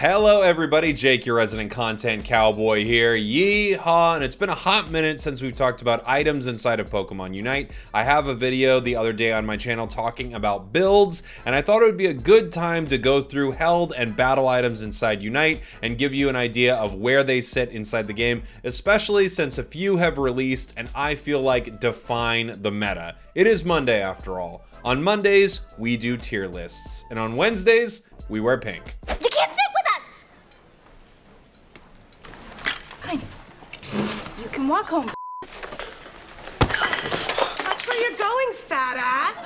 Hello everybody, Jake, your resident content cowboy here. Yeehaw! And it's been a hot minute since we've talked about items inside of Pokemon Unite. I have a video the other day on my channel talking about builds, and I thought it would be a good time to go through held and battle items inside Unite and give you an idea of where they sit inside the game, especially since a few have released and I feel like define the meta. It is Monday after all. On Mondays, we do tier lists, and on Wednesdays, we wear pink. You can't sit with us! Fine. You can walk home, That's where you're going, fat ass.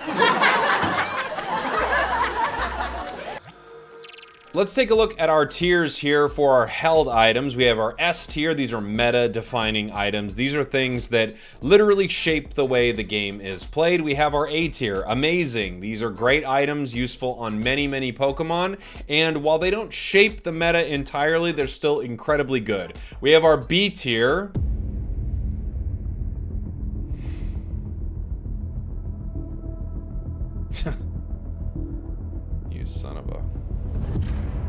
Let's take a look at our tiers here for our held items. We have our S tier. These are meta-defining items. These are things that literally shape the way the game is played. We have our A tier, amazing. These are great items, useful on many, many Pokemon. And while they don't shape the meta entirely, they're still incredibly good. We have our B tier. You son of a...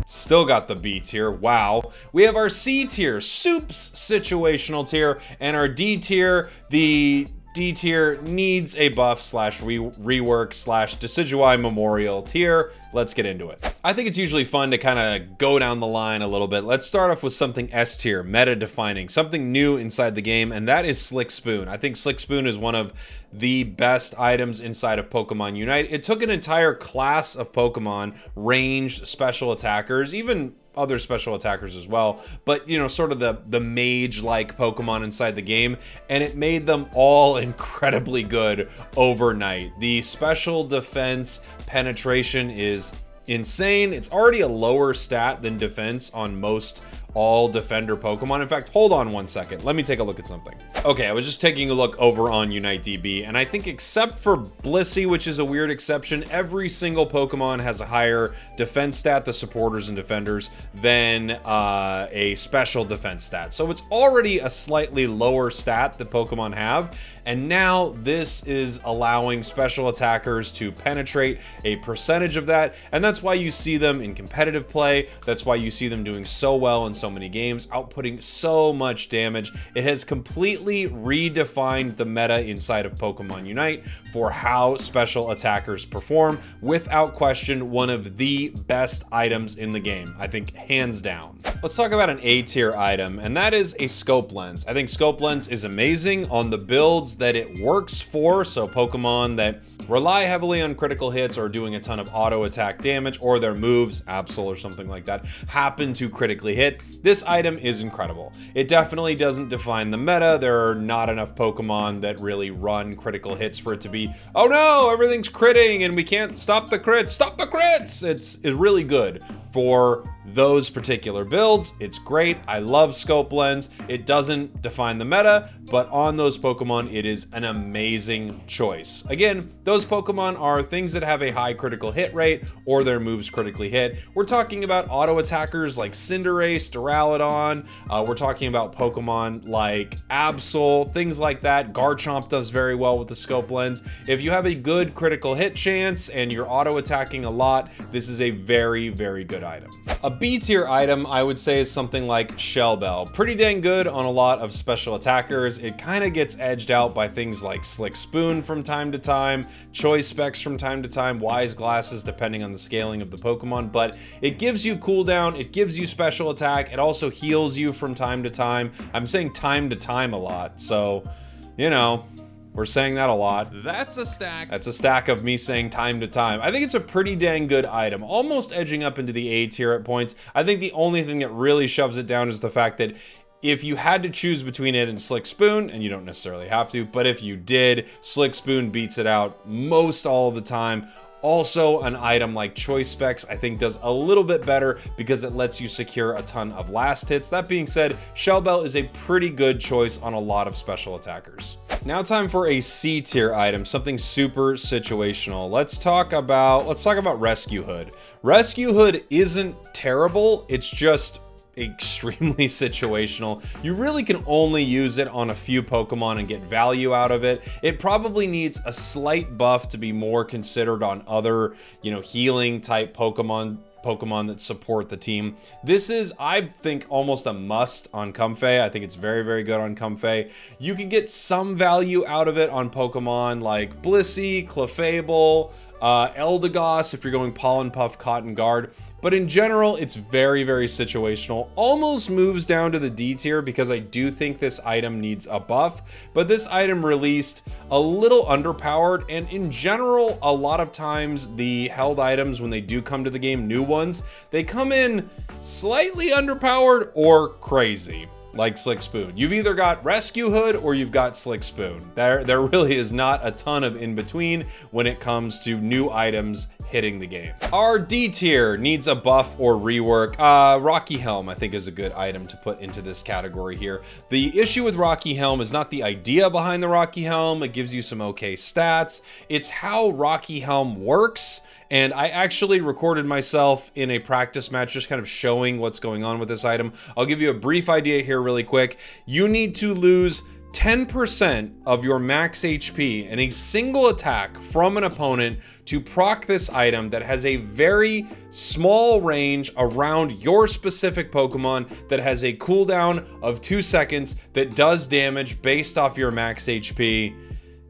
Still got the B tier, wow. We have our C tier, Soup's situational tier, and our D tier, the D tier needs a buff slash rework slash Decidueye memorial tier. Let's get into it. I think it's usually fun to kind of go down the line a little bit. Let's start off with something S tier, meta defining, something new inside the game, and that is Slick Spoon. I think Slick Spoon is one of the best items inside of Pokemon Unite. It took an entire class of Pokemon, ranged special attackers, even other special attackers as well, but you know, sort of the mage-like Pokemon inside the game, and it made them all incredibly good overnight. The special defense penetration is insane. It's already a lower stat than defense on most all defender Pokemon. In fact, hold on one second. Let me take a look at something. Okay, I was just taking a look over on Unite DB, and I think except for Blissey, which is a weird exception, every single Pokemon has a higher defense stat, the supporters and defenders, than a special defense stat. So it's already a slightly lower stat that Pokemon have, and now this is allowing special attackers to penetrate a percentage of that, and that's why you see them in competitive play. That's why you see them doing so well in so many games, outputting so much damage. It has completely redefined the meta inside of Pokemon Unite for how special attackers perform. Without question, one of the best items in the game, I think, hands down. Let's talk about an A tier item, and that is a Scope Lens. I think Scope Lens is amazing on the builds that it works for, so Pokemon that rely heavily on critical hits or doing a ton of auto attack damage, or their moves, Absol or something like that, happen to critically hit. This item is incredible. It definitely doesn't define the meta. There are not enough Pokemon that really run critical hits for it to be, oh no, everything's critting and we can't stop the crits. Stop the crits! It's really good for those particular builds. It's great. I love Scope Lens. It doesn't define the meta, but on those Pokemon, it is an amazing choice. Again, those Pokemon are things that have a high critical hit rate or their moves critically hit. We're talking about auto attackers like Cinderace, Duraludon. We're talking about Pokemon like Absol, things like that. Garchomp does very well with the Scope Lens. If you have a good critical hit chance and you're auto attacking a lot, this is a very, very good item. A B tier item, I would say, is something like Shell Bell. Pretty dang good on a lot of special attackers. It kind of gets edged out by things like Slick Spoon from time to time, Choice Specs from time to time, Wise Glasses depending on the scaling of the Pokemon, but it gives you cooldown, it gives you special attack, it also heals you from time to time. I'm saying time to time a lot, so, you know, we're saying that a lot. That's a stack. That's a stack of me saying time to time. I think it's a pretty dang good item, almost edging up into the A tier at points. I think the only thing that really shoves it down is the fact that if you had to choose between it and Slick Spoon, and you don't necessarily have to, but if you did, Slick Spoon beats it out most all of the time. Also, an item like Choice Specs, I think, does a little bit better because it lets you secure a ton of last hits. That being said, Shell Bell is a pretty good choice on a lot of special attackers. Now time for a C tier item, something super situational. Let's talk about Rescue Hood. Rescue Hood isn't terrible, it's just extremely situational. You really can only use it on a few Pokemon and get value out of it. It probably needs a slight buff to be more considered on other, healing type Pokemon Pokemon that support the team. This is, I think, almost a must on Comfey. I think it's very, very good on Comfey. You can get some value out of it on Pokemon like Blissey, Clefable, Eldegoss if you're going Pollen Puff, Cotton Guard. But in general, it's very, very situational. Almost moves down to the D tier because I do think this item needs a buff. But this item released a little underpowered, and in general, a lot of times the held items, when they do come to the game, new ones, they come in slightly underpowered or crazy. Like Slick Spoon. You've either got Rescue Hood or you've got Slick Spoon. There really is not a ton of in between when it comes to new items hitting the game. Our D tier needs a buff or rework. Rocky Helm, I think, is a good item to put into this category here. The issue with Rocky Helm is not the idea behind the Rocky Helm. It gives you some okay stats. It's how Rocky Helm works. And I actually recorded myself in a practice match just kind of showing what's going on with this item. I'll give you a brief idea here really quick. You need to lose 10% of your max HP in a single attack from an opponent to proc this item that has a very small range around your specific Pokemon, that has a cooldown of 2 seconds, that does damage based off your max HP.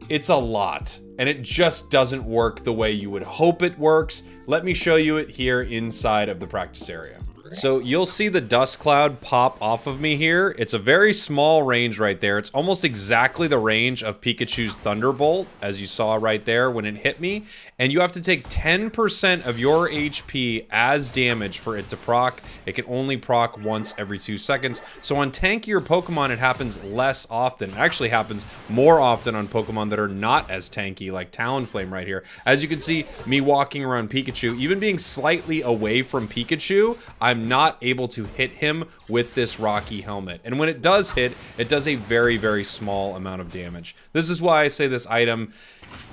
It's a lot, and it just doesn't work the way you would hope it works. Let me show you it here inside of the practice area. So you'll see the dust cloud pop off of me here. It's a very small range right there. It's almost exactly the range of Pikachu's Thunderbolt, as you saw right there when it hit me. And you have to take 10% of your HP as damage for it to proc. It can only proc once every 2 seconds. So on tankier Pokemon, it happens less often. It actually happens more often on Pokemon that are not as tanky, like Talonflame right here. As you can see, me walking around Pikachu, even being slightly away from Pikachu, I'm not able to hit him with this Rocky Helmet. And when it does hit, it does a very, very small amount of damage. This is why I say this item,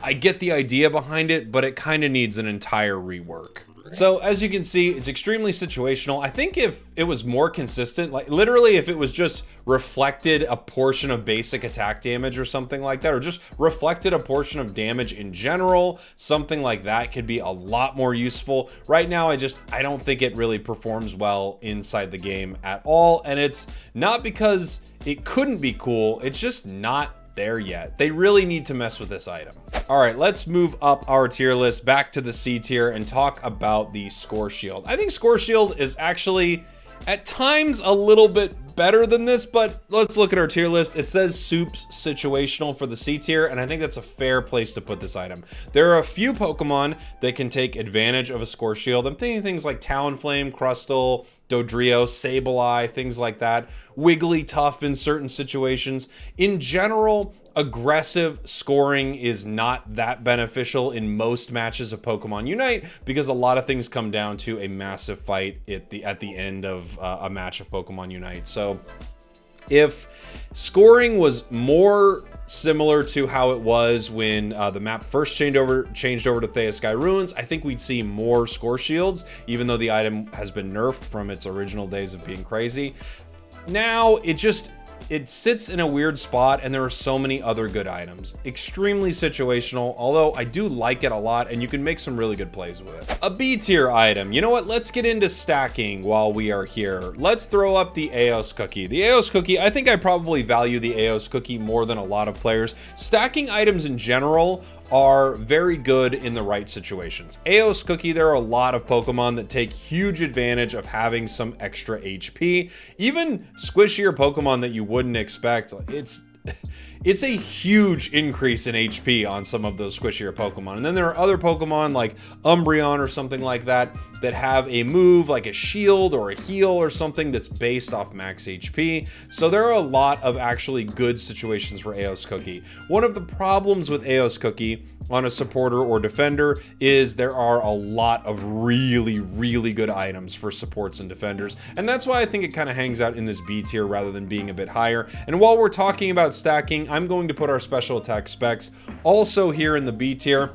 I get the idea behind it, but it kind of needs an entire rework. So as you can see, it's extremely situational. I think if it was more consistent, like literally if it was just reflected a portion of basic attack damage or something like that, or just reflected a portion of damage in general, something like that could be a lot more useful. Right now, I don't think it really performs well inside the game at all. And it's not because it couldn't be cool, it's just not there yet. They really need to mess with this item. All right, let's move up our tier list back to the C tier and talk about the Score Shield. I think Score Shield is actually at times a little bit better than this, but let's look at our tier list. It says Soup's Situational for the C tier, and I think that's a fair place to put this item. There are a few Pokemon that can take advantage of a Score Shield. I'm thinking things like Talonflame, Crustle, Dodrio, Sableye, things like that. Wigglytuff in certain situations. In general, aggressive scoring is not that beneficial in most matches of Pokemon Unite because a lot of things come down to a massive fight at the end of a match of Pokemon Unite. So if scoring was more similar to how it was when the map first changed over to Thea Sky Ruins, I think we'd see more Score Shields, even though the item has been nerfed from its original days of being crazy. Now it sits in a weird spot, and there are so many other good items. Extremely situational, although I do like it a lot, and you can make some really good plays with it. A B tier item. You know what? Let's get into stacking while we are here. Let's throw up the Eos Cookie. The Eos Cookie, I think I probably value the Eos Cookie more than a lot of players. Stacking items in general are very good in the right situations. Eos Cookie, there are a lot of Pokemon that take huge advantage of having some extra HP. Even squishier Pokemon that you wouldn't expect, it's a huge increase in HP on some of those squishier Pokemon. And then there are other Pokemon like Umbreon or something like that that have a move like a shield or a heal or something that's based off max HP. So there are a lot of actually good situations for Eos Cookie. One of the problems with Eos Cookie on a supporter or defender is there are a lot of really, really good items for supports and defenders. And that's why I think it kind of hangs out in this B tier rather than being a bit higher. And while we're talking about stacking, I'm going to put our special attack specs also here in the B tier.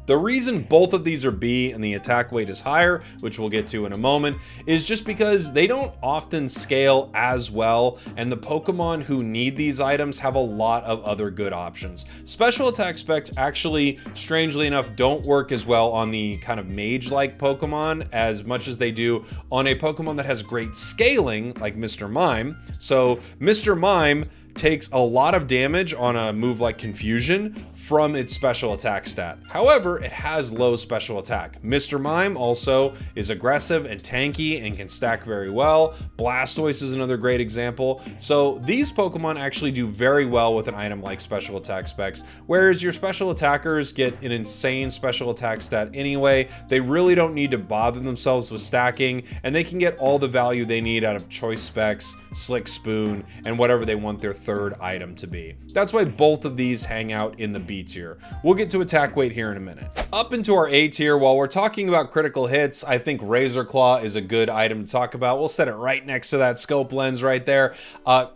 The reason both of these are B and the attack weight is higher, which we'll get to in a moment, is just because they don't often scale as well, and the Pokemon who need these items have a lot of other good options. Special attack specs actually, strangely enough, don't work as well on the kind of mage-like Pokemon as much as they do on a Pokemon that has great scaling, like Mr. Mime. So Mr. Mime takes a lot of damage on a move like Confusion from its special attack stat. However, it has low special attack. Mr. Mime also is aggressive and tanky and can stack very well. Blastoise is another great example. So these Pokemon actually do very well with an item like special attack specs, whereas your special attackers get an insane special attack stat anyway. They really don't need to bother themselves with stacking, and they can get all the value they need out of choice specs, Slick Spoon, and whatever they want their third item to be. That's why both of these hang out in the B tier. We'll get to attack weight here in a minute. Up into our A tier, while we're talking about critical hits, I think Razor Claw is a good item to talk about. We'll set it right next to that scope lens right there.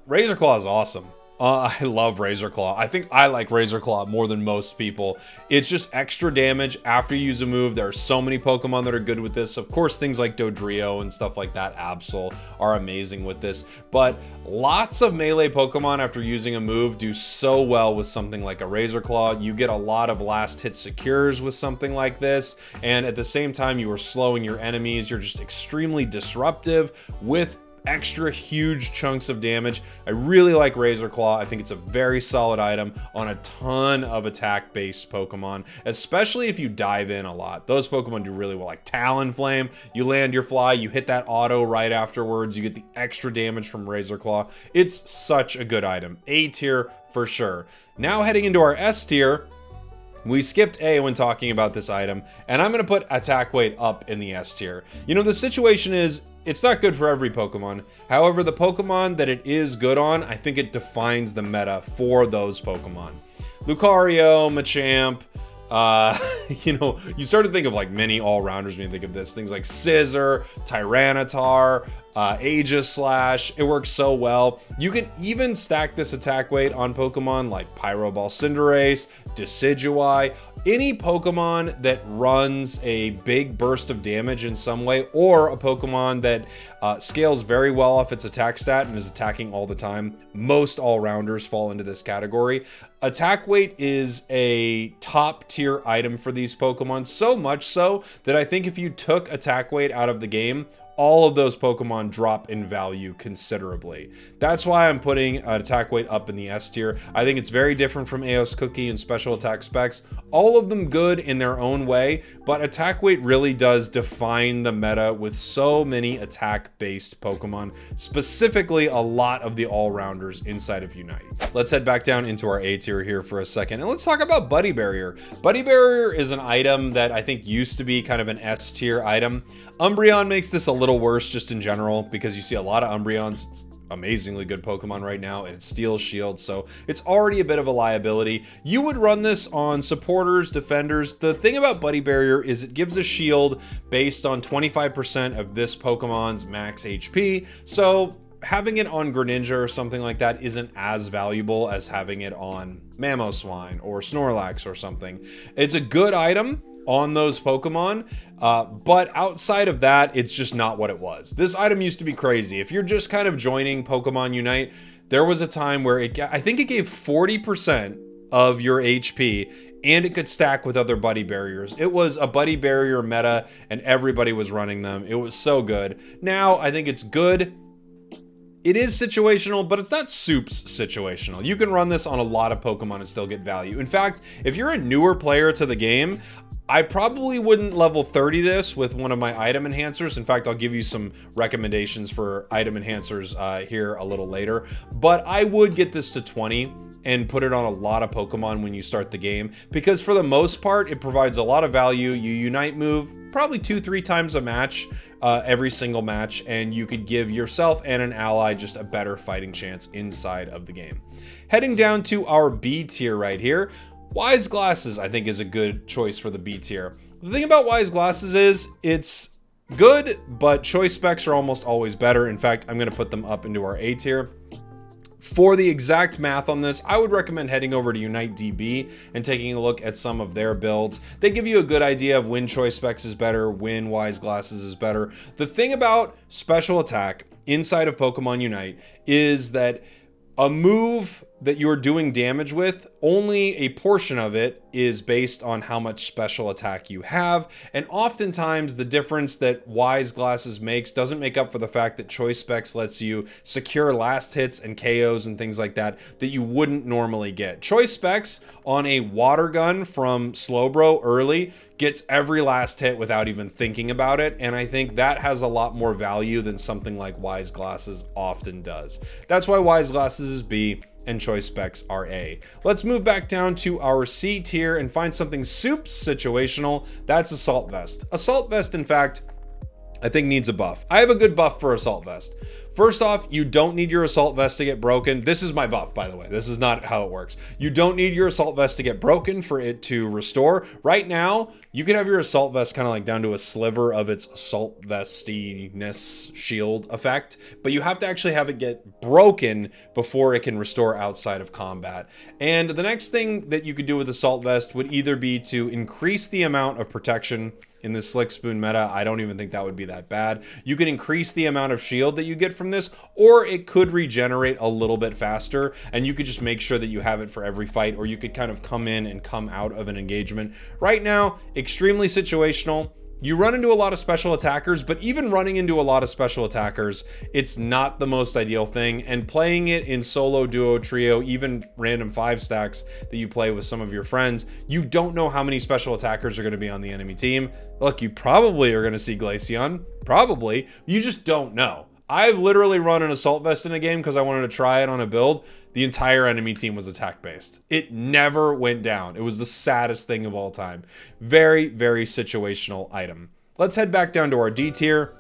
Razor Claw is awesome. I love Razor Claw. I think I like Razor Claw more than most people. It's just extra damage after you use a move. There are so many Pokemon that are good with this. Of course, things like Dodrio and stuff like that, Absol, are amazing with this. But lots of melee Pokemon after using a move do so well with something like a Razor Claw. You get a lot of last hit secures with something like this. And at the same time, you are slowing your enemies. You're just extremely disruptive with extra huge chunks of damage. I really like Razor Claw. I think it's a very solid item on a ton of attack-based Pokemon, especially if you dive in a lot. Those Pokemon do really well, like Talonflame. You land your fly, you hit that auto right afterwards, you get the extra damage from Razor Claw. It's such a good item. A tier for sure. Now heading into our S tier, we skipped A when talking about this item, and I'm going to put attack weight up in the S tier. You know, the situation is, it's not good for every Pokemon. However, the Pokemon that it is good on, I think it defines the meta for those Pokemon. Lucario, Machamp, you know, you start to think of like many all-rounders when you think of this. Things like Scizor, Tyranitar, Aegislash. It works so well. You can even stack this attack weight on Pokemon like Pyro Ball Cinderace, Decidueye, any Pokemon that runs a big burst of damage in some way, or a Pokemon that scales very well off its attack stat and is attacking all the time. Most all-rounders fall into this category. Attack weight is a top tier item for these Pokemon, so much so that I think if you took attack weight out of the game, all of those Pokemon drop in value considerably. That's why I'm putting attack weight up in the S tier. I think it's very different from Eos Cookie and special attack specs. All of them good in their own way, but attack weight really does define the meta with so many attack-based Pokemon, specifically a lot of the all-rounders inside of Unite. Let's head back down into our A tier here for a second, and let's talk about Buddy Barrier. Buddy Barrier is an item that I think used to be kind of an S tier item. Umbreon makes this a little worse just in general because you see a lot of Umbreons. It's amazingly good Pokemon right now, and it's Steel Shield, so it's already a bit of a liability. You would run this on supporters, defenders. The thing about Buddy Barrier is it gives a shield based on 25% of this Pokemon's max HP, so having it on Greninja or something like that isn't as valuable as having it on Mamoswine or Snorlax or something. It's a good item on those Pokemon, but outside of that, it's just not what it was. This item used to be crazy. If you're just kind of joining Pokemon Unite, there was a time where I think it gave 40% of your HP, and it could stack with other Buddy Barriers. It was a Buddy Barrier meta, and everybody was running them. It was so good. Now, I think it's good. It is situational, but it's not Soup's situational. You can run this on a lot of Pokemon and still get value. In fact, if you're a newer player to the game, I probably wouldn't level 30 this with one of my item enhancers. In fact, I'll give you some recommendations for item enhancers here a little later. But I would get this to 20 and put it on a lot of Pokemon when you start the game, because for the most part, it provides a lot of value. You Unite move probably 2-3 times a match, every single match, and you could give yourself and an ally just a better fighting chance inside of the game. Heading down to our B tier right here, Wise Glasses, I think, is a good choice for the B tier. The thing about Wise Glasses is it's good, but choice specs are almost always better. In fact, I'm going to put them up into our A tier. For the exact math on this, I would recommend heading over to Unite DB and taking a look at some of their builds. They give you a good idea of when Choice Specs is better, when Wise Glasses is better. The thing about special attack inside of Pokemon Unite is that a move that you're doing damage with, only a portion of it is based on how much special attack you have, and oftentimes the difference that Wise Glasses makes doesn't make up for the fact that Choice Specs lets you secure last hits and KOs and things like that you wouldn't normally get. Choice Specs on a water gun from Slowbro early gets every last hit without even thinking about it, and I think that has a lot more value than something like Wise Glasses often does. That's why Wise Glasses is B and Choice Specs are A. Let's move back down to our C tier and find something soup situational. That's Assault Vest. Assault Vest, in fact, I think needs a buff. I have a good buff for Assault Vest. First off, you don't need your Assault Vest to get broken. This is my buff, by the way. This is not how it works. You don't need your Assault Vest to get broken for it to restore. Right now, you can have your Assault Vest kind of like down to a sliver of its Assault Vestiness shield effect, but you have to actually have it get broken before it can restore outside of combat. And the next thing that you could do with Assault Vest would either be to increase the amount of protection in this Slick Spoon meta. I don't even think that would be that bad. You can increase the amount of shield that you get from this, or it could regenerate a little bit faster, and you could just make sure that you have it for every fight, or you could kind of come in and come out of an engagement. Right now, extremely situational. You run into a lot of special attackers, but even running into a lot of special attackers, it's not the most ideal thing. And playing it in solo, duo, trio, even random 5 stacks that you play with some of your friends, you don't know how many special attackers are going to be on the enemy team. Look, you probably are going to see Glaceon. Probably. You just don't know. I've literally run an Assault Vest in a game because I wanted to try it on a build. The entire enemy team was attack based. It never went down. It was the saddest thing of all time. Very, very situational item. Let's head back down to our D tier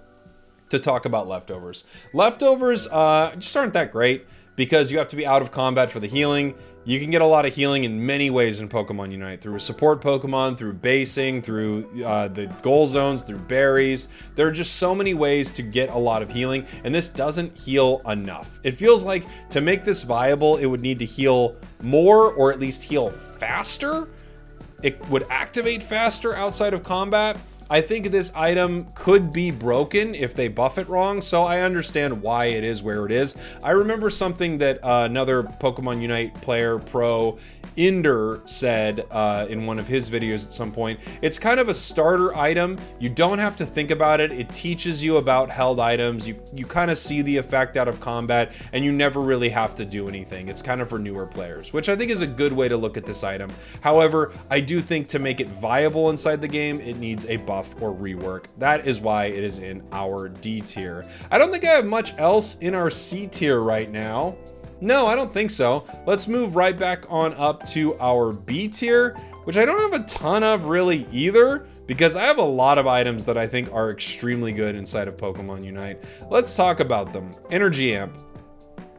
to talk about leftovers. Leftovers just aren't that great because you have to be out of combat for the healing. You can get a lot of healing in many ways in Pokemon Unite, through a support Pokemon, through basing, through the goal zones, through berries. There are just so many ways to get a lot of healing, and this doesn't heal enough. It feels like to make this viable, it would need to heal more, or at least heal faster. It would activate faster outside of combat. I think this item could be broken if they buff it wrong, so I understand why it is where it is. I remember something that another Pokemon Unite player, Pro Inder, said in one of his videos at some point. It's kind of a starter item. You don't have to think about it. It teaches you about held items. You kind of see the effect out of combat, and you never really have to do anything. It's kind of for newer players, which I think is a good way to look at this item. However, I do think to make it viable inside the game, it needs a buff or rework. That is why it is in our D tier. I don't think I have much else in our C tier right now. No, I don't think so. Let's move right back on up to our B tier, which I don't have a ton of really either, because I have a lot of items that I think are extremely good inside of Pokemon Unite. Let's talk about them. Energy Amp.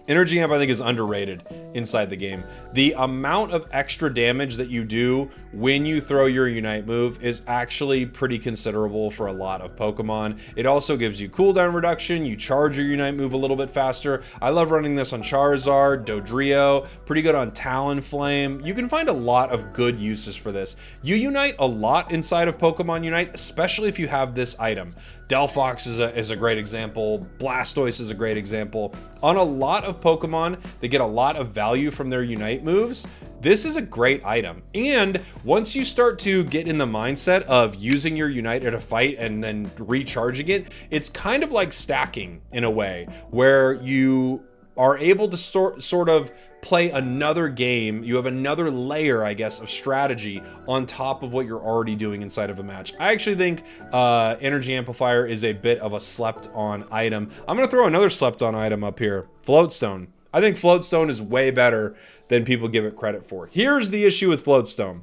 Energy Amp, I think, is underrated inside the game. The amount of extra damage that you do when you throw your Unite move is actually pretty considerable for a lot of Pokemon. It also gives you cooldown reduction. You charge your Unite move a little bit faster. I love running this on Charizard, Dodrio, pretty good on Talonflame. You can find a lot of good uses for this. You Unite a lot inside of Pokemon Unite, especially if you have this item. Delphox is a great example. Blastoise is a great example. On a lot of Pokemon, they get a lot of value from their Unite moves. This is a great item. And once you start to get in the mindset of using your Unite at a fight and then recharging it, it's kind of like stacking in a way, where you are able to sort of play another game. You have another layer, I guess, of strategy on top of what you're already doing inside of a match. I actually think Energy Amplifier is a bit of a slept on item. I'm gonna throw another slept on item up here, Floatstone. I think Floatstone is way better than people give it credit for. Here's the issue with Floatstone,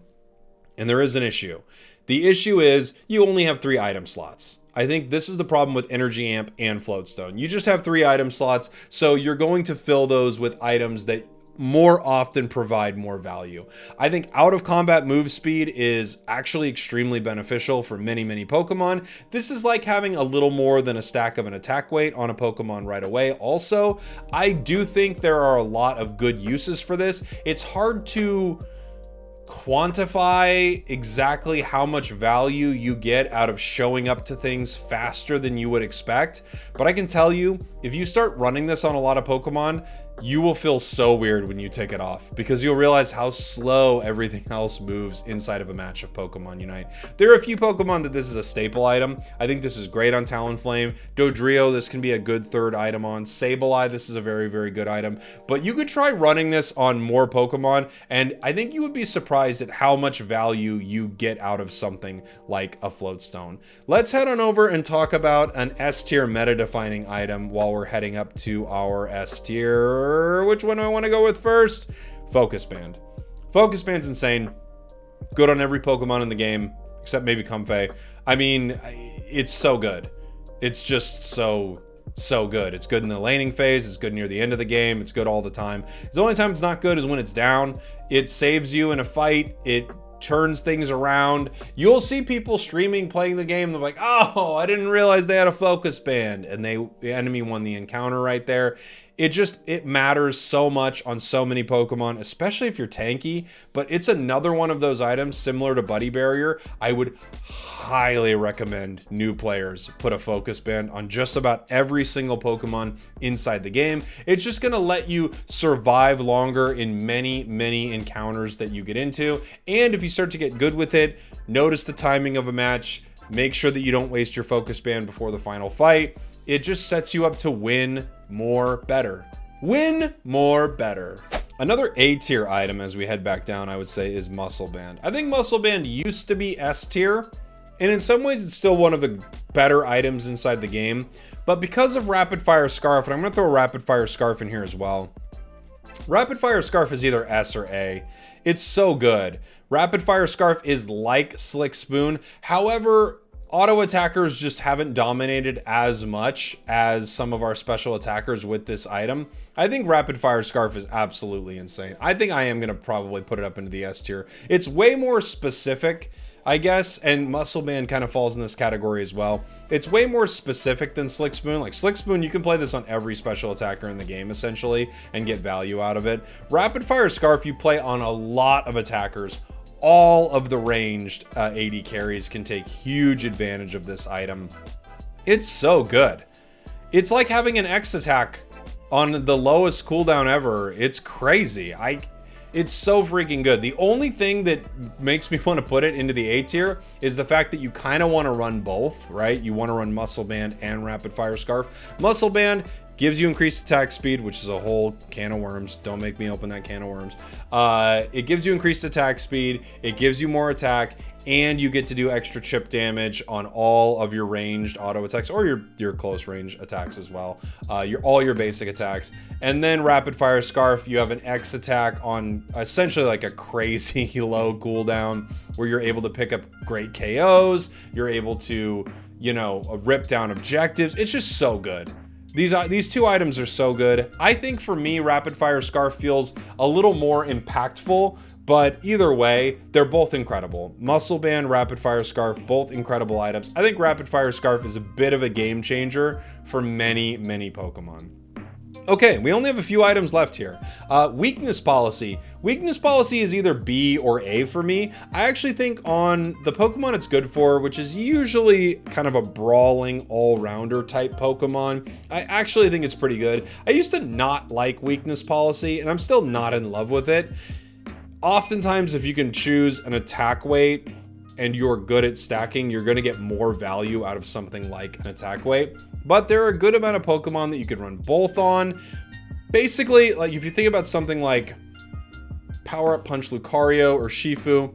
and there is an issue. The issue is you only have 3 item slots. I think this is the problem with Energy Amp and Floatstone. You just have 3 item slots, so you're going to fill those with items that more often provide more value. I think out of combat move speed is actually extremely beneficial for many, many Pokemon. This is like having a little more than a stack of an attack weight on a Pokemon right away. Also, I do think there are a lot of good uses for this. It's hard to quantify exactly how much value you get out of showing up to things faster than you would expect, but I can tell you, if you start running this on a lot of Pokemon, you will feel so weird when you take it off, because you'll realize how slow everything else moves inside of a match of Pokemon Unite. There are a few Pokemon that this is a staple item. I think this is great on Talonflame. Dodrio, this can be a good third item on. Sableye, this is a very, very good item. But you could try running this on more Pokemon, and I think you would be surprised at how much value you get out of something like a Floatstone. Let's head on over and talk about an S tier meta-defining item while we're heading up to our S tier. Which one do I want to go with first? Focus Band. Focus Band's insane. Good on every Pokemon in the game, except maybe Comfey. I mean, it's so good. It's just so good. It's good in the laning phase. It's good near the end of the game. It's good all the time. The only time it's not good is when it's down. It saves you in a fight. It turns things around. You'll see people streaming playing the game. They're like, oh, I didn't realize they had a Focus Band, and the enemy won the encounter right there. It matters so much on so many Pokemon, especially if you're tanky, but it's another one of those items similar to Buddy Barrier. I would highly recommend new players put a Focus Band on just about every single Pokemon inside the game. It's just going to let you survive longer in many, many encounters that you get into. And if you start to get good with it, notice the timing of a match, make sure that you don't waste your Focus Band before the final fight. It just sets you up to win more better. Win more better. Another A tier item as we head back down, I would say, is Muscle Band. I think Muscle Band used to be S tier, and in some ways it's still one of the better items inside the game. But because of Rapid Fire Scarf, and I'm going to throw a Rapid Fire Scarf in here as well. Rapid Fire Scarf is either S or A. It's so good. Rapid Fire Scarf is like Slick Spoon. However, auto attackers just haven't dominated as much as some of our special attackers with this item. I think Rapid Fire Scarf is absolutely insane. I think I am going to probably put it up into the S tier. It's way more specific, I guess, and Muscle Band kind of falls in this category as well. It's way more specific than Slick Spoon. Like Slick Spoon, you can play this on every special attacker in the game, essentially, and get value out of it. Rapid Fire Scarf, you play on a lot of attackers. All of the ranged AD carries can take huge advantage of this item. It's so good. It's like having an X attack on the lowest cooldown ever. It's crazy. It's so freaking good. The only thing that makes me want to put it into the A tier is the fact that you kind of want to run both, right? You want to run Muscle Band and Rapid Fire Scarf. Muscle Band gives you increased attack speed, which is a whole can of worms. Don't make me open that can of worms. It gives you increased attack speed. It gives you more attack, and you get to do extra chip damage on all of your ranged auto attacks, or your close range attacks as well. All your basic attacks. And then Rapid Fire Scarf, you have an X attack on essentially like a crazy low cooldown where you're able to pick up great KOs. You're able to, rip down objectives. It's just so good. These two items are so good. I think for me, Rapid Fire Scarf feels a little more impactful, but either way, they're both incredible. Muscle Band, Rapid Fire Scarf, both incredible items. I think Rapid Fire Scarf is a bit of a game changer for many, many Pokemon. Okay, we only have a few items left here. Weakness Policy. Weakness Policy is either B or A for me. I actually think on the Pokemon it's good for, which is usually kind of a brawling all-rounder type Pokemon, I actually think it's pretty good. I used to not like Weakness Policy, and I'm still not in love with it. Oftentimes, if you can choose an attack weight and you're good at stacking, you're going to get more value out of something like an attack weight. But there are a good amount of Pokemon that you could run both on. Basically, like if you think about something like Power Up Punch Lucario or Shifu,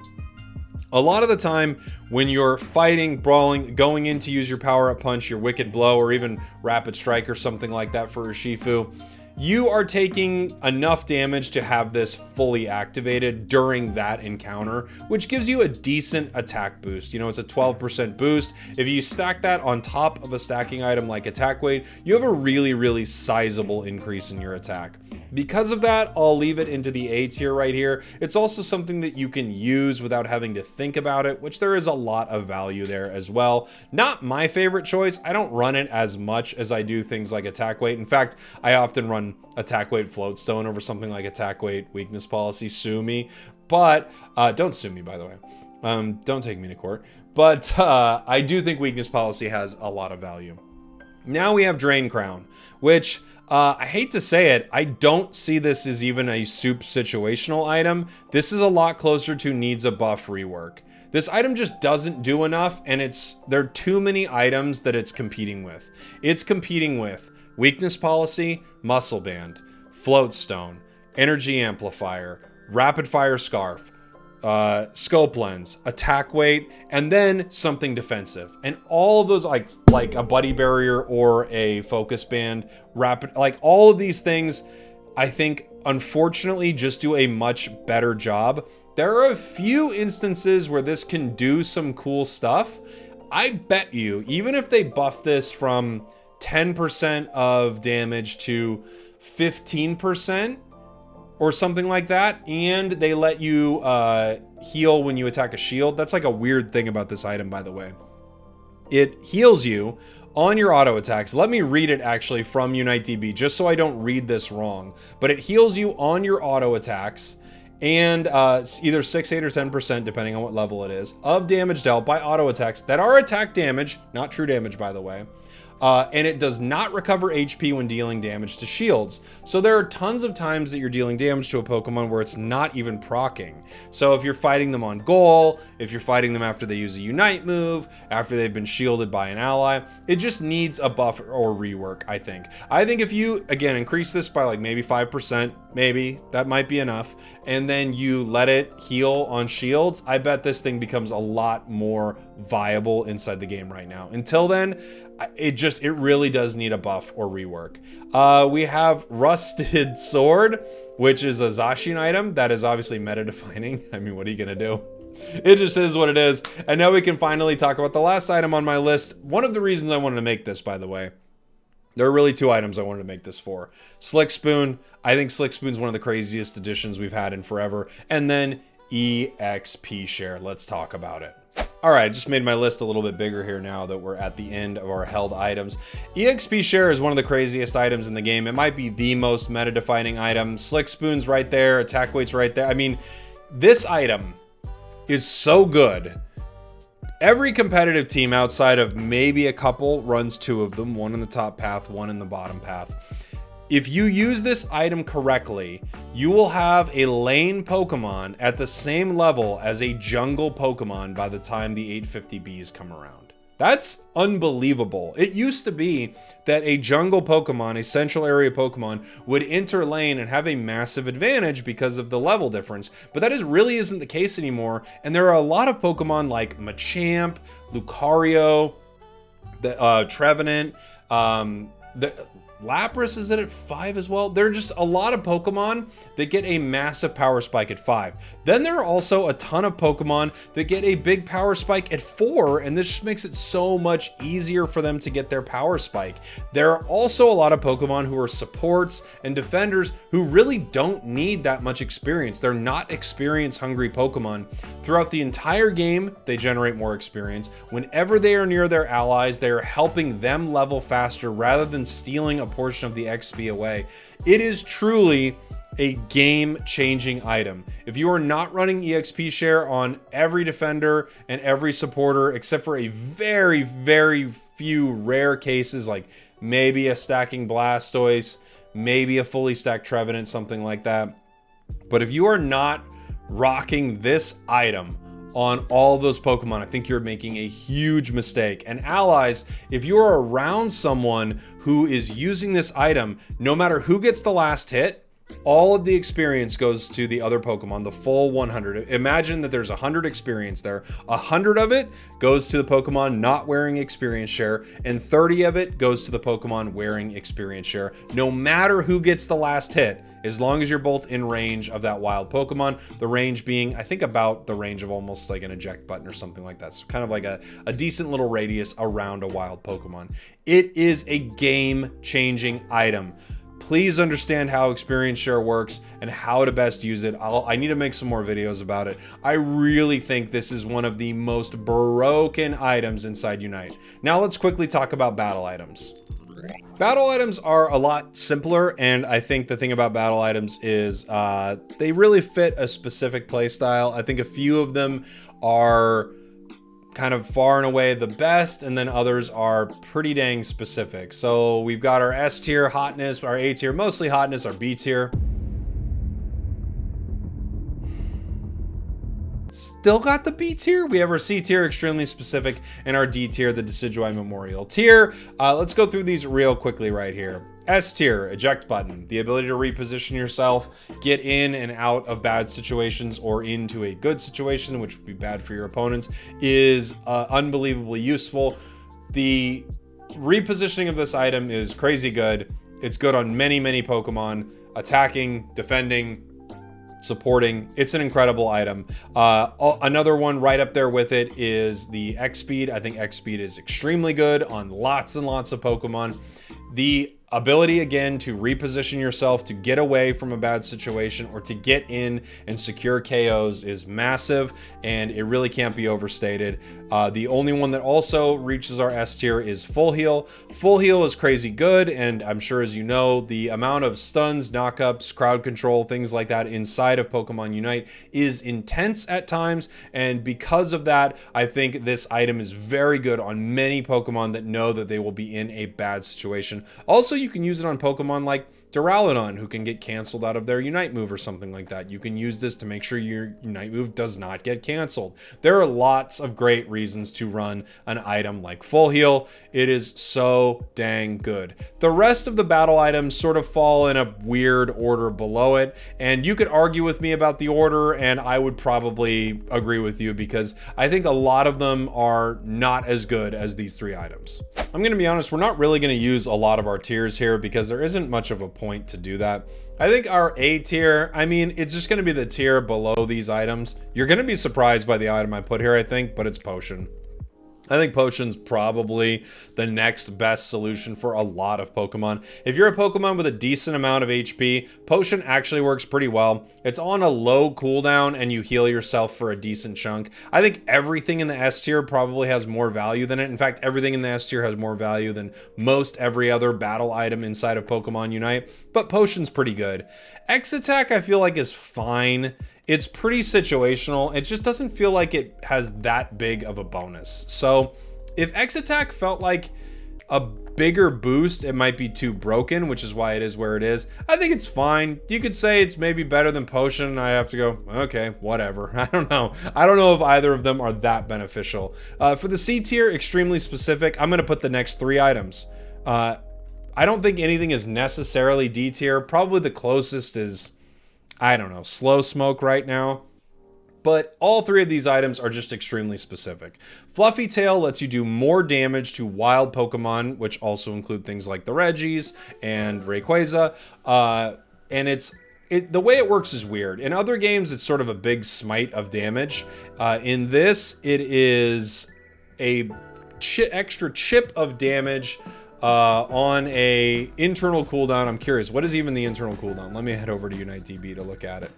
a lot of the time when you're fighting, brawling, going in to use your Power Up Punch, your Wicked Blow, or even Rapid Strike or something like that for a Shifu, you are taking enough damage to have this fully activated during that encounter, which gives you a decent attack boost. It's a 12% boost. If you stack that on top of a stacking item like attack weight, you have a really, really sizable increase in your attack. Because of that, I'll leave it into the A tier right here. It's also something that you can use without having to think about it, which there is a lot of value there as well. Not my favorite choice. I don't run it as much as I do things like attack weight. In fact, I often run attack weight float stone over something like attack weight weakness policy. Sue me. But don't sue me, by the way. Don't take me to court. But I do think weakness policy has a lot of value. Now we have Drain Crown, which I hate to say it, I don't see this as even a soup situational item. This is a lot closer to needs a buff rework. This item just doesn't do enough, and there are too many items that it's competing with. It's competing with weakness policy, muscle band, float stone, energy amplifier, rapid fire scarf, scope lens, attack weight, and then something defensive. And all of those, like a buddy barrier or a focus band, like all of these things, I think unfortunately just do a much better job. There are a few instances where this can do some cool stuff. I bet you, even if they buff this from 10% of damage to 15%, or something like that, and they let you heal when you attack a shield. That's like a weird thing about this item, by the way. It heals you on your auto attacks. Let me read it actually from UniteDB, just so I don't read this wrong. But it heals you on your auto attacks, and it's either 6, 8, or 10%, depending on what level it is, of damage dealt by auto attacks that are attack damage, not true damage, by the way. And it does not recover HP when dealing damage to shields. So there are tons of times that you're dealing damage to a Pokemon where it's not even proccing. So if you're fighting them on goal, if you're fighting them after they use a Unite move, after they've been shielded by an ally, it just needs a buff or rework, I think. I think if you, again, increase this by like maybe 5%, maybe, that might be enough, and then you let it heal on shields, I bet this thing becomes a lot more viable inside the game right now. Until then, it really does need a buff or rework. We have Rusted Sword, which is a Zacian item that is obviously meta defining. I mean, what are you gonna do? It just is what it is. And now we can finally talk about the last item on my list. One of the reasons I wanted to make this, by the way, there are really two items I wanted to make this for. Slick Spoon. I think Slick Spoon's one of the craziest additions we've had in forever. And then EXP Share. Let's talk about it. All right, I just made my list a little bit bigger here now that we're at the end of our held items. EXP Share is one of the craziest items in the game. It might be the most meta-defining item. Slick Spoon's right there. Attack Weight's right there. I mean, this item is so good. Every competitive team outside of maybe a couple runs two of them, one in the top path, one in the bottom path. If you use this item correctly, you will have a lane Pokemon at the same level as a jungle Pokemon by the time the 850Bs come around. That's unbelievable. It used to be that a jungle Pokemon, a central area Pokemon, would enter lane and have a massive advantage because of the level difference, but that really isn't the case anymore, and there are a lot of Pokemon like Machamp, Lucario, Trevenant, Lapras is at 5 as well. There are just a lot of Pokemon that get a massive power spike at 5. Then there are also a ton of Pokemon that get a big power spike at 4, and this just makes it so much easier for them to get their power spike. There are also a lot of Pokemon who are supports and defenders who really don't need that much experience. They're not experience-hungry Pokemon. Throughout the entire game, they generate more experience. Whenever they are near their allies, they are helping them level faster rather than stealing a portion of the XP away. It is truly a game-changing item. If you are not running EXP Share on every defender and every supporter, except for a very, very few rare cases, like maybe a stacking Blastoise, maybe a fully stacked Trevenant, something like that. But if you are not rocking this item on all those Pokemon, I think you're making a huge mistake. And allies, if you are around someone who is using this item, no matter who gets the last hit, all of the experience goes to the other Pokemon, the full 100. Imagine that there's 100 experience there. 100 of it goes to the Pokemon not wearing experience share, and 30 of it goes to the Pokemon wearing experience share. No matter who gets the last hit, as long as you're both in range of that wild Pokemon, the range being, I think, about the range of almost like an eject button or something like that. So kind of like a decent little radius around a wild Pokemon. It is a game-changing item. Please understand how experience share works and how to best use it. I need to make some more videos about it. I really think this is one of the most broken items inside Unite. Now let's quickly talk about battle items. Battle items are a lot simpler, and I think the thing about battle items is they really fit a specific playstyle. I think a few of them are kind of far and away the best, and then others are pretty dang specific. So we've got our S tier hotness, our A tier mostly hotness, our B tier. Still got the B tier. We have our C tier, extremely specific, and our D tier, the Decidueye Memorial tier. Let's go through these real quickly right here. S tier, eject button, the ability to reposition yourself, get in and out of bad situations or into a good situation, which would be bad for your opponents, is unbelievably useful. The repositioning of this item is crazy good. It's good on many, many Pokemon, attacking, defending, supporting. It's an incredible item. Another one right up there with it is the X speed. I think X speed is extremely good on lots and lots of Pokemon. The ability again to reposition yourself to get away from a bad situation or to get in and secure KOs is massive, and it really can't be overstated. The only one that also reaches our S tier is Full Heal. Full Heal is crazy good, and I'm sure, as you know, the amount of stuns, knockups, crowd control, things like that inside of Pokemon Unite is intense at times, and because of that, I think this item is very good on many Pokemon that know that they will be in a bad situation. Also, you can use it on Pokemon like Duraludon, who can get canceled out of their Unite move or something like that. You can use this to make sure your Unite move does not get canceled. There are lots of great reasons to run an item like Full Heal. It is so dang good. The rest of the battle items sort of fall in a weird order below it, and you could argue with me about the order, and I would probably agree with you because I think a lot of them are not as good as these three items. I'm going to be honest, we're not really going to use a lot of our tiers here because there isn't much of a point to do that. I think our A tier, I mean, it's just going to be the tier below these items. You're going to be surprised by the item I put here, I think, but it's Potion. I think Potion's probably the next best solution for a lot of Pokemon. If you're a Pokemon with a decent amount of HP, Potion actually works pretty well. It's on a low cooldown and you heal yourself for a decent chunk. I think everything in the S tier probably has more value than it. In fact, everything in the S tier has more value than most every other battle item inside of Pokemon Unite, but Potion's pretty good. X Attack I feel like is fine. It's pretty situational. It just doesn't feel like it has that big of a bonus. So if X Attack felt like a bigger boost, it might be too broken, which is why it is where it is. I think it's fine. You could say it's maybe better than Potion. I have to go, okay, whatever. I don't know. I don't know if either of them are that beneficial. For the C tier, extremely specific, I'm going to put the next three items. I don't think anything is necessarily D tier. Probably the closest is, I don't know, Slow Smoke right now. But all three of these items are just extremely specific. Fluffy Tail lets you do more damage to wild Pokemon, which also include things like the Regis and Rayquaza. And the way it works is weird. In other games, it's sort of a big smite of damage. In this, it is a extra chip of damage on a internal cooldown. I'm curious, what is even the internal cooldown? Let me head over to Unite DB to look at it.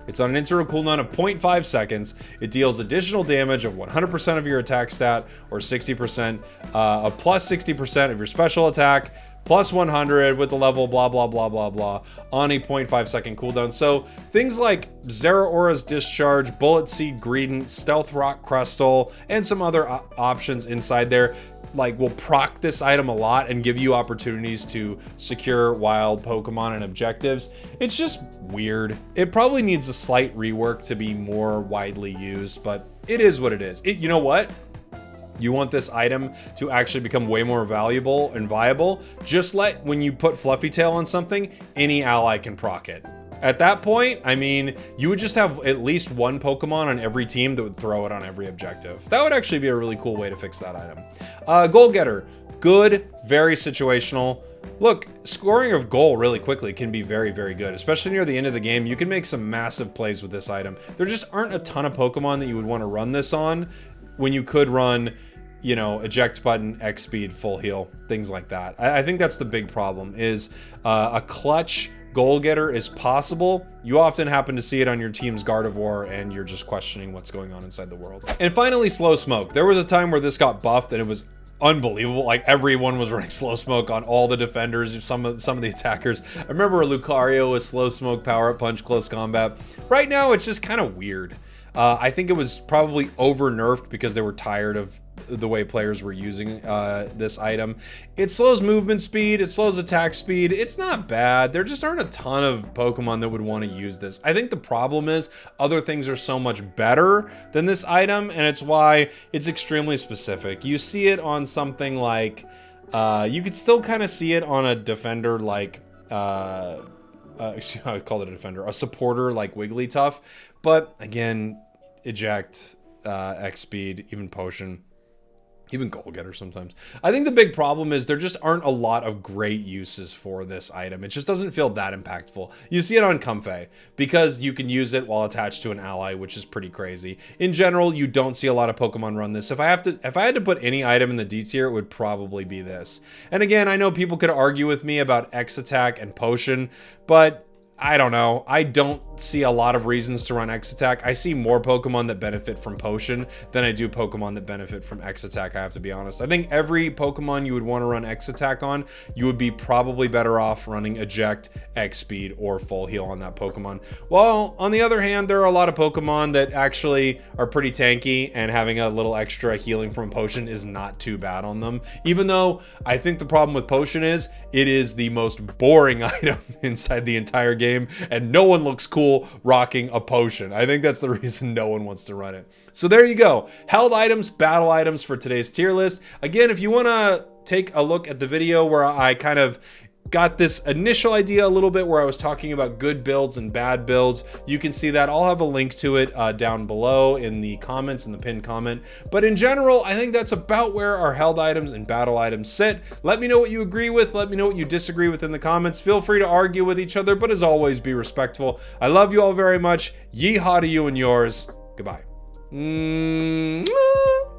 It's on an internal cooldown of 0.5 seconds. It deals additional damage of 100% of your attack stat, or 60%, plus 60% of your special attack, plus 100 with the level blah blah blah blah blah on a 0.5 second cooldown. So things like Zeraora's Discharge, Bullet Seed Greedent, Stealth Rock Crustle, and some other options inside there like will proc this item a lot and give you opportunities to secure wild Pokemon and objectives. It's just weird. It probably needs a slight rework to be more widely used, but it is what it is. You know what? You want this item to actually become way more valuable and viable, just when you put Fluffy Tail on something, any ally can proc it. At that point, I mean, you would just have at least one Pokemon on every team that would throw it on every objective. That would actually be a really cool way to fix that item. Goal Getter, good, very situational. Look, scoring a goal really quickly can be very, very good, especially near the end of the game. You can make some massive plays with this item. There just aren't a ton of Pokemon that you would want to run this on when you could run you know, eject button, X speed, full heal, things like that. I think that's the big problem is a clutch goal getter is possible. You often happen to see it on your team's Gardevoir and you're just questioning what's going on inside the world. And finally, slow smoke. There was a time where this got buffed and it was unbelievable. Like everyone was running slow smoke on all the defenders, some of the attackers. I remember Lucario with slow smoke, power up punch, close combat. Right now it's just kind of weird. I think it was probably over nerfed because they were tired of the way players were using this item. It slows movement speed, it slows attack speed. It's not bad. There just aren't a ton of Pokemon that would want to use this. I think the problem is other things are so much better than this item, and it's why it's extremely specific. You see it on something like, you could still kind of see it on a defender like, I call it a defender, a supporter like Wigglytuff, but again, eject, X speed, even potion, even goal getter sometimes. I think the big problem is there just aren't a lot of great uses for this item. It just doesn't feel that impactful. You see it on Comfey because you can use it while attached to an ally, which is pretty crazy. In general, you don't see a lot of Pokemon run this. If I had to put any item in the D tier, it would probably be this. And again, I know people could argue with me about X attack and potion, but I don't know. I don't see a lot of reasons to run X attack. I see more Pokemon that benefit from potion than I do Pokemon that benefit from X attack, I have to be honest. I think every Pokemon you would want to run X attack on, you would be probably better off running eject, X speed, or full heal on that Pokemon. Well, on the other hand, there are a lot of Pokemon that actually are pretty tanky, and having a little extra healing from potion is not too bad on them. Even though I think the problem with potion is it is the most boring item inside the entire game, and no one looks cool rocking a potion. I think that's the reason no one wants to run it. So there you go. Held items, battle items for today's tier list. Again, if you want to take a look at the video where I kind of got this initial idea a little bit where I was talking about good builds and bad builds, you can see that. I'll have a link to it down below in the comments, in the pinned comment. But in general, I think that's about where our held items and battle items sit. Let me know what you agree with. Let me know what you disagree with in the comments. Feel free to argue with each other, but as always, be respectful. I love you all very much. Yeehaw to you and yours. Goodbye.